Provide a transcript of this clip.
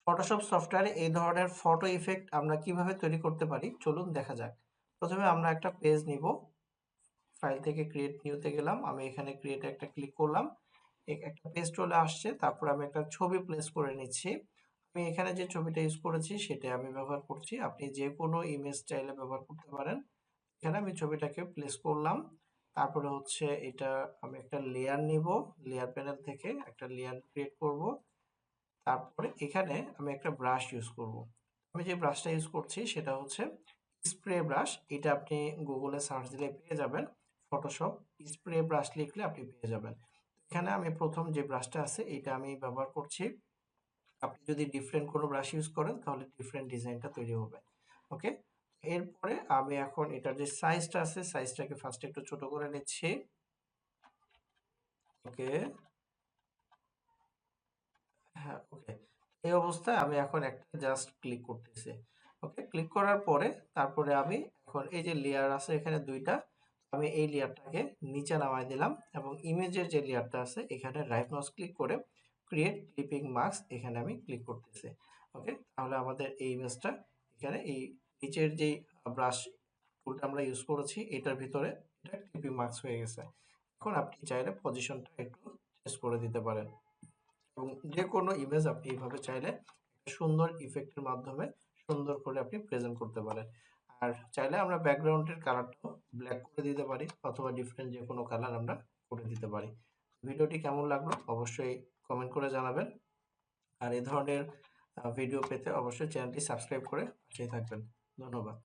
Photoshop সফটওয়্যারে এই ধরনের ফটো ইফেক্ট আমরা কিভাবে তৈরি করতে পারি চলুন দেখা যাক। প্রথমে আমরা একটা পেজ নিব, ফাইল থেকে ক্রিয়েট নিউতে গেলাম, আমি এখানে ক্রিয়েটে একটা ক্লিক করলাম, একটা পেজ চলে আসছে। তারপর আমি একটা ছবি প্লেস করে নিচ্ছি। আমি এখানে যে ছবিটা ইউজ করেছি সেটা আমি ব্যবহার করছি, আপনি যে কোনো ইমেজ চাইলে ব্যবহার করতে পারেন। এখানে আমি ছবিটাকে প্লেস করলাম। তারপরে হচ্ছে এটা আমি একটা লেয়ার নিব, লেয়ার প্যানেল থেকে একটা লেয়ার ক্রিয়েট করব। তারপরে এখানে আমি একটা ব্রাশ ইউজ করব। আমি যে ব্রাশটা ইউজ করছি সেটা হচ্ছে স্প্রে ব্রাশ। এটা আপনি গুগলে সার্চ দিলে পেয়ে যাবেন। ফটোশপ স্প্রে ব্রাশ লিখলে আপনি পেয়ে যাবেন। এখানে আমি প্রথম যে ব্রাশটা আছে এটা আমি ব্যবহার করছি। আপনি যদি ডিফারেন্ট কোনো ব্রাশ ইউজ করেন তাহলে ডিফারেন্ট ডিজাইনটা তৈরি হবে। ওকে, এরপরে আমি এখন এটার যে সাইজটা আছে সাইজটাকে ফার্স্ট একটু ছোট করে নিচ্ছি। ওকে, হ্যাঁ, ওকে। এই অবস্থায় আমি এখন একটা জাস্ট ক্লিক করতেছি। ওকে, ক্লিক করার পরে তারপরে আমি এখন এই যে লেয়ার আছে এখানে দুইটা, আমি এই লেয়ারটাকে নিচে নামাই দিলাম এবং ইমেজের যে লেয়ারটা আছে এখানে রাইট মাউস ক্লিক করে ক্রিয়েট ক্লিপিং মাস্ক এখানে আমি ক্লিক করতেছি। ওকে, তাহলে আমাদের এই ইমেজটা এখানে এই নিচের যে ব্রাশ টুলটা আমরা ইউজ করেছি এটার ভিতরে এটা ক্লিপিং মাস্ক হয়ে গেছে। এখন আপনি চাইলে পজিশনটা একটু চেঞ্জ করে দিতে পারেন এবং যে কোনো ইমেজ আপনি এইভাবে চাইলে একটা সুন্দর ইফেক্টের মাধ্যমে সুন্দর করে আপনি প্রেজেন্ট করতে পারেন। আর চাইলে আমরা ব্যাকগ্রাউন্ডের কালারটাও ব্ল্যাক করে দিতে পারি অথবা ডিফারেন্ট যে কোনো কালার আমরা করে দিতে পারি। ভিডিওটি কেমন লাগলো অবশ্যই কমেন্ট করে জানাবেন। আর এই ধরনের ভিডিও পেতে অবশ্যই চ্যানেলটি সাবস্ক্রাইব করে পাশেই থাকবেন। ধন্যবাদ।